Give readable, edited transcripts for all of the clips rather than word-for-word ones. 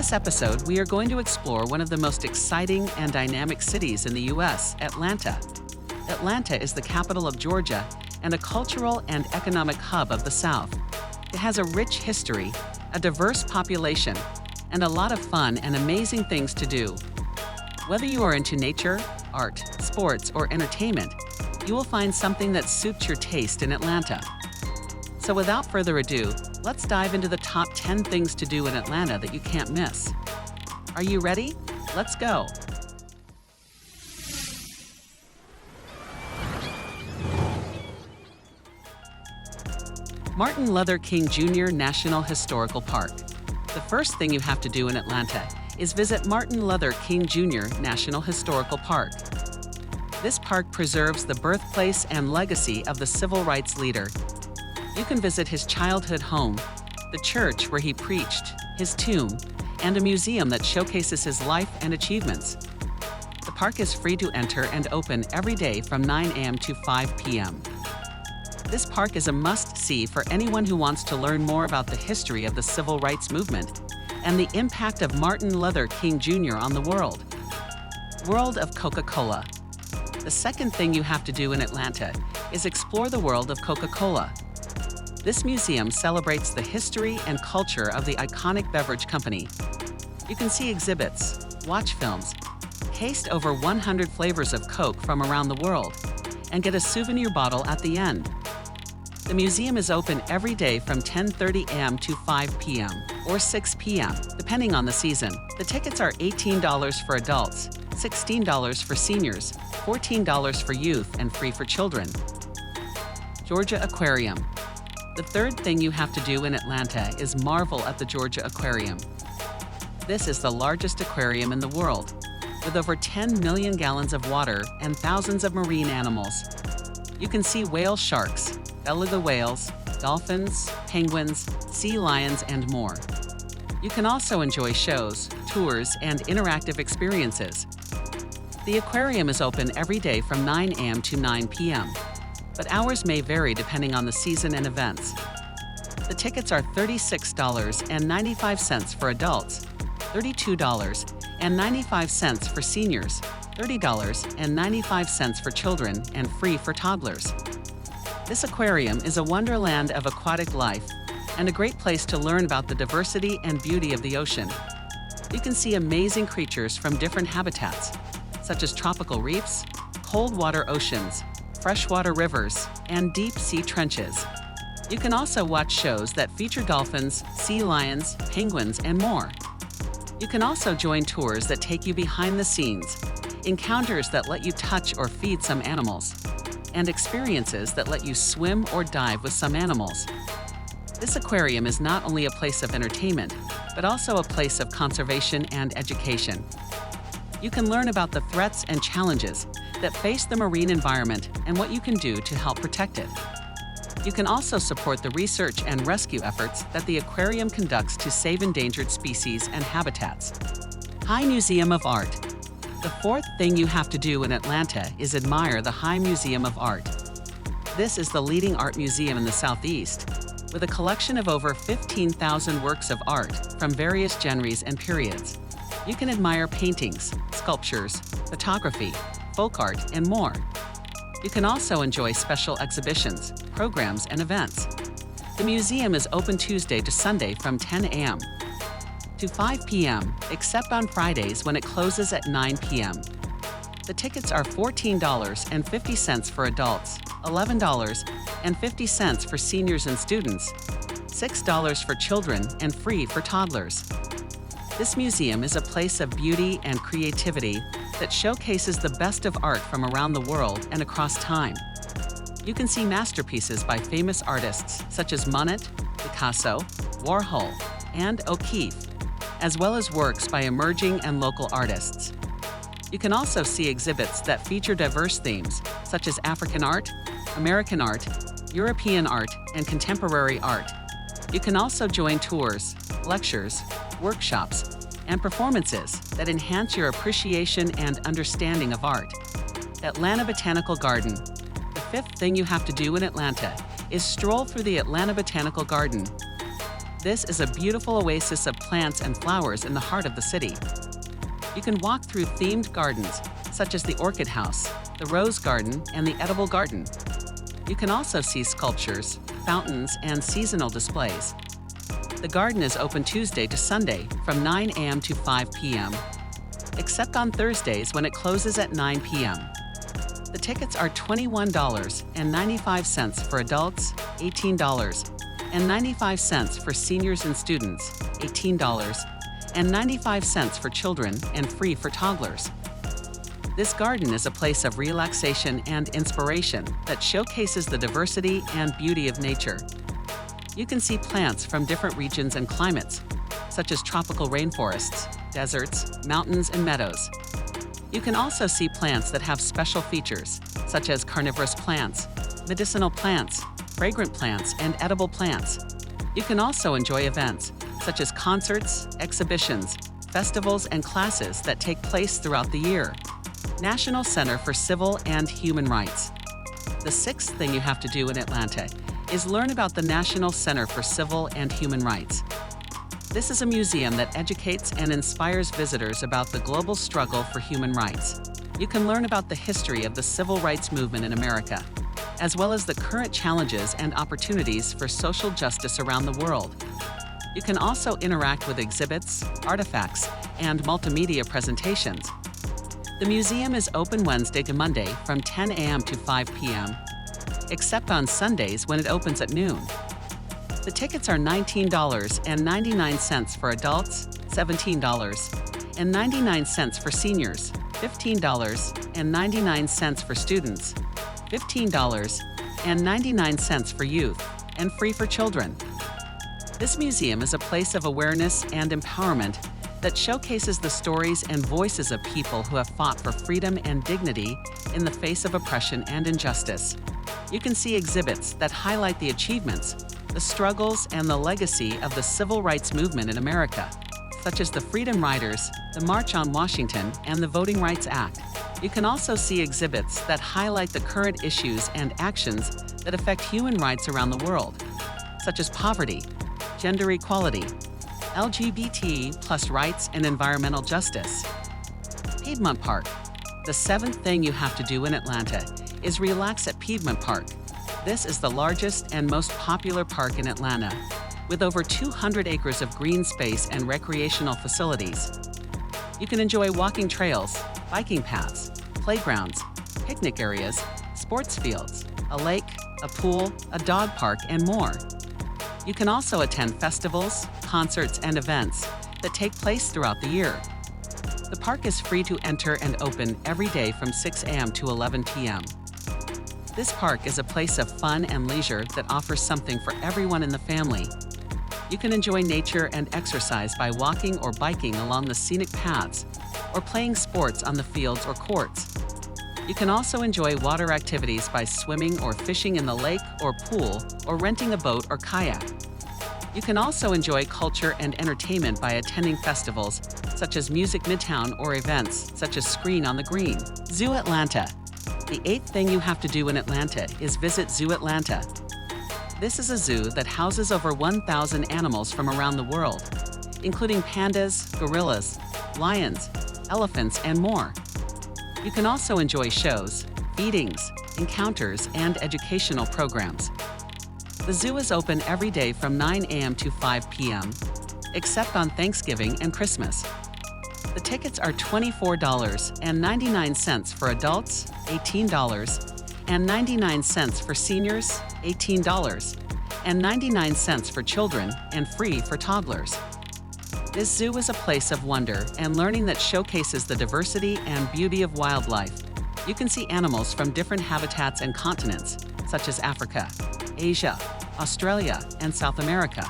this episode, we are going to explore one of the most exciting and dynamic cities in the U.S., Atlanta. Atlanta is the capital of Georgia and a cultural and economic hub of the South. It has a rich history, a diverse population, and a lot of fun and amazing things to do. Whether you are into nature, art, sports, or entertainment, you will find something that suits your taste in Atlanta. So without further ado, let's dive into the top 10 things to do in Atlanta that you can't miss. Are you ready? Let's go. Martin Luther King Jr. National Historical Park. The first thing you have to do in Atlanta is visit Martin Luther King Jr. National Historical Park. This park preserves the birthplace and legacy of the civil rights leader. You can visit his childhood home, the church where he preached, his tomb, and a museum that showcases his life and achievements. The park is free to enter and open every day from 9 a.m. to 5 p.m. This park is a must-see for anyone who wants to learn more about the history of the civil rights movement and the impact of Martin Luther King Jr. on the world. World of Coca-Cola. The second thing you have to do in Atlanta is explore the world of Coca-Cola. This museum celebrates the history and culture of the iconic beverage company. You can see exhibits, watch films, taste over 100 flavors of Coke from around the world, and get a souvenir bottle at the end. The museum is open every day from 10:30 a.m. to 5 p.m. or 6 p.m., depending on the season. The tickets are $18 for adults, $16 for seniors, $14 for youth, and free for children. Georgia Aquarium. The third thing you have to do in Atlanta is marvel at the Georgia Aquarium. This is the largest aquarium in the world, with over 10 million gallons of water and thousands of marine animals. You can see whale sharks, beluga whales, dolphins, penguins, sea lions, and more. You can also enjoy shows, tours, and interactive experiences. The aquarium is open every day from 9 a.m. to 9 p.m., but hours may vary depending on the season and events. The tickets are $36.95 for adults, $32.95 for seniors, $30.95 for children, and free for toddlers. This aquarium is a wonderland of aquatic life and a great place to learn about the diversity and beauty of the ocean. You can see amazing creatures from different habitats, such as tropical reefs, cold water oceans, freshwater rivers, and deep sea trenches. You can also watch shows that feature dolphins, sea lions, penguins, and more. You can also join tours that take you behind the scenes, encounters that let you touch or feed some animals, and experiences that let you swim or dive with some animals. This aquarium is not only a place of entertainment, but also a place of conservation and education. You can learn about the threats and challenges that face the marine environment and what you can do to help protect it. You can also support the research and rescue efforts that the aquarium conducts to save endangered species and habitats. High Museum of Art. The fourth thing you have to do in Atlanta is admire the High Museum of Art. This is the leading art museum in the Southeast, with a collection of over 15,000 works of art from various genres and periods. You can admire paintings, sculptures, photography, folk art, and more. You can also enjoy special exhibitions, programs, and events. The museum is open Tuesday to Sunday from 10 a.m. to 5 p.m., except on Fridays when it closes at 9 p.m. The tickets are $14.50 for adults, $11.50 for seniors and students, $6 for children, and free for toddlers. This museum is a place of beauty and creativity that showcases the best of art from around the world and across time. You can see masterpieces by famous artists such as Monet, Picasso, Warhol, and O'Keeffe, as well as works by emerging and local artists. You can also see exhibits that feature diverse themes such as African art, American art, European art, and contemporary art. You can also join tours, lectures, workshops, and performances that enhance your appreciation and understanding of art. Atlanta Botanical Garden. The fifth thing you have to do in Atlanta is stroll through the Atlanta Botanical Garden. This is a beautiful oasis of plants and flowers in the heart of the city. You can walk through themed gardens, such as the Orchid House, the Rose Garden, and the Edible Garden. You can also see sculptures, fountains, and seasonal displays. The garden is open Tuesday to Sunday from 9 a.m. to 5 p.m., except on Thursdays when it closes at 9 p.m. The tickets are $21.95 for adults, $18.95 for seniors and students, $18.95 for children, and free for toddlers. This garden is a place of relaxation and inspiration that showcases the diversity and beauty of nature. You can see plants from different regions and climates, such as tropical rainforests, deserts, mountains, and meadows. You can also see plants that have special features, such as carnivorous plants, medicinal plants, fragrant plants, and edible plants. You can also enjoy events, such as concerts, exhibitions, festivals, and classes that take place throughout the year. National Center for Civil and Human Rights. The sixth thing you have to do in Atlanta is learn about the National Center for Civil and Human Rights. This is a museum that educates and inspires visitors about the global struggle for human rights. You can learn about the history of the civil rights movement in America, as well as the current challenges and opportunities for social justice around the world. You can also interact with exhibits, artifacts, and multimedia presentations. The museum is open Wednesday to Monday from 10 a.m. to 5 p.m., except on Sundays when it opens at noon. The tickets are $19.99 for adults, $17.99 for seniors, $15.99 for students, $15.99 for youth, and free for children. This museum is a place of awareness and empowerment that showcases the stories and voices of people who have fought for freedom and dignity in the face of oppression and injustice. You can see exhibits that highlight the achievements, the struggles, and the legacy of the civil rights movement in America, such as the Freedom Riders, the March on Washington, and the Voting Rights Act. You can also see exhibits that highlight the current issues and actions that affect human rights around the world, such as poverty, gender equality, LGBT+ rights, and environmental justice. Piedmont Park. The seventh thing you have to do in Atlanta is relax at Piedmont Park. This is the largest and most popular park in Atlanta, with over 200 acres of green space and recreational facilities. You can enjoy walking trails, biking paths, playgrounds, picnic areas, sports fields, a lake, a pool, a dog park, and more. You can also attend festivals, concerts, and events that take place throughout the year. The park is free to enter and open every day from 6 a.m. to 11 p.m. This park is a place of fun and leisure that offers something for everyone in the family. You can enjoy nature and exercise by walking or biking along the scenic paths, or playing sports on the fields or courts. You can also enjoy water activities by swimming or fishing in the lake or pool, or renting a boat or kayak. You can also enjoy culture and entertainment by attending festivals such as Music Midtown or events such as Screen on the Green. Zoo Atlanta. The eighth thing you have to do in Atlanta is visit Zoo Atlanta. This is a zoo that houses over 1,000 animals from around the world, including pandas, gorillas, lions, elephants, and more. You can also enjoy shows, feedings, encounters, and educational programs. The zoo is open every day from 9 a.m. to 5 p.m., except on Thanksgiving and Christmas. The tickets are $24.99 for adults, $18.99 for seniors, $18.99 for children, and free for toddlers. This zoo is a place of wonder and learning that showcases the diversity and beauty of wildlife. You can see animals from different habitats and continents, such as Africa, Asia, Australia, and South America.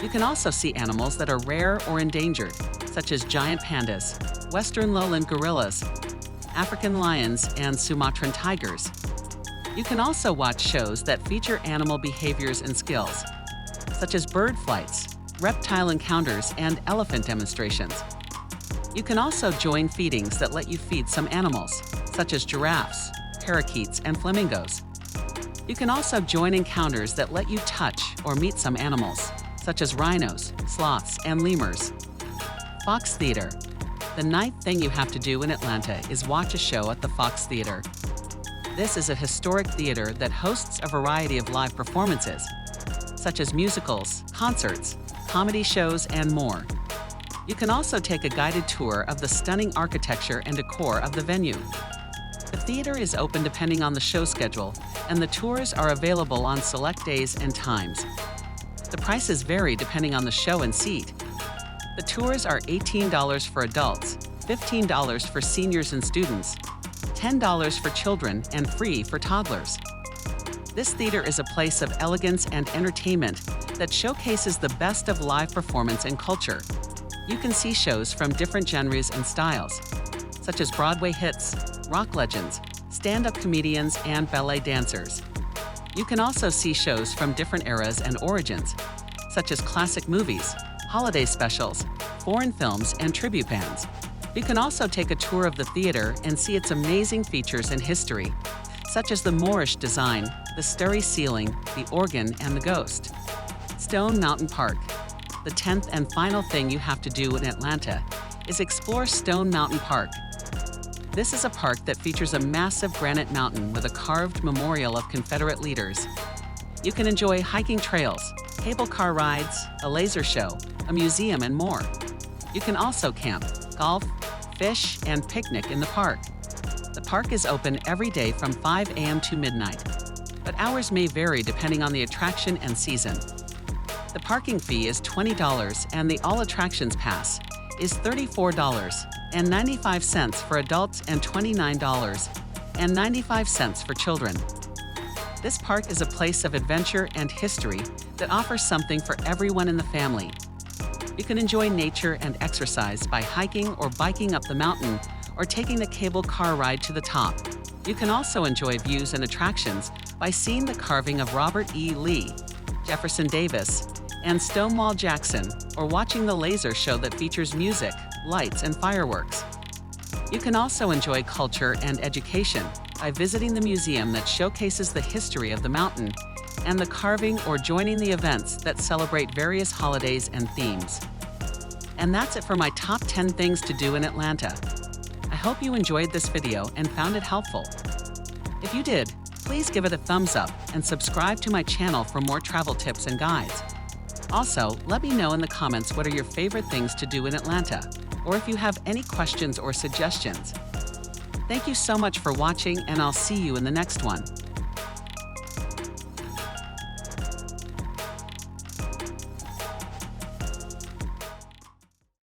You can also see animals that are rare or endangered, such as giant pandas, western lowland gorillas, African lions, and Sumatran tigers. You can also watch shows that feature animal behaviors and skills, such as bird flights, reptile encounters, and elephant demonstrations. You can also join feedings that let you feed some animals, such as giraffes, parakeets, and flamingos. You can also join encounters that let you touch or meet some animals, such as rhinos, sloths, and lemurs. Fox Theater. The ninth thing you have to do in Atlanta is watch a show at the Fox Theater. This is a historic theater that hosts a variety of live performances, such as musicals, concerts, comedy shows, and more. You can also take a guided tour of the stunning architecture and decor of the venue. The theater is open depending on the show schedule, and the tours are available on select days and times. The prices vary depending on the show and seat. The tours are $18 for adults, $15 for seniors and students, $10 for children, and free for toddlers. This theater is a place of elegance and entertainment that showcases the best of live performance and culture. You can see shows from different genres and styles, such as Broadway hits, rock legends, stand-up comedians, and ballet dancers. You can also see shows from different eras and origins, such as classic movies, holiday specials, foreign films, and tribute bands. You can also take a tour of the theater and see its amazing features and history, such as the Moorish design, the starry ceiling, the organ, and the ghost. Stone Mountain Park. The 10th and final thing you have to do in Atlanta is explore Stone Mountain Park. This is a park that features a massive granite mountain with a carved memorial of Confederate leaders. You can enjoy hiking trails, cable car rides, a laser show, a museum, and more. You can also camp, golf, fish, and picnic in the park. The park is open every day from 5 a.m. to midnight, but hours may vary depending on the attraction and season. The parking fee is $20 and the All Attractions Pass is $34.95 for adults and $29.95 for children. This park is a place of adventure and history that offers something for everyone in the family. You can enjoy nature and exercise by hiking or biking up the mountain or taking the cable car ride to the top. You can also enjoy views and attractions by seeing the carving of Robert E. Lee, Jefferson Davis, and Stonewall Jackson, or watching the laser show that features music, lights, and fireworks. You can also enjoy culture and education by visiting the museum that showcases the history of the mountain and the carving or joining the events that celebrate various holidays and themes. And that's it for my top 10 things to do in Atlanta. I hope you enjoyed this video and found it helpful. If you did, please give it a thumbs up and subscribe to my channel for more travel tips and guides. Also, let me know in the comments what are your favorite things to do in Atlanta, or if you have any questions or suggestions. Thank you so much for watching, and I'll see you in the next one.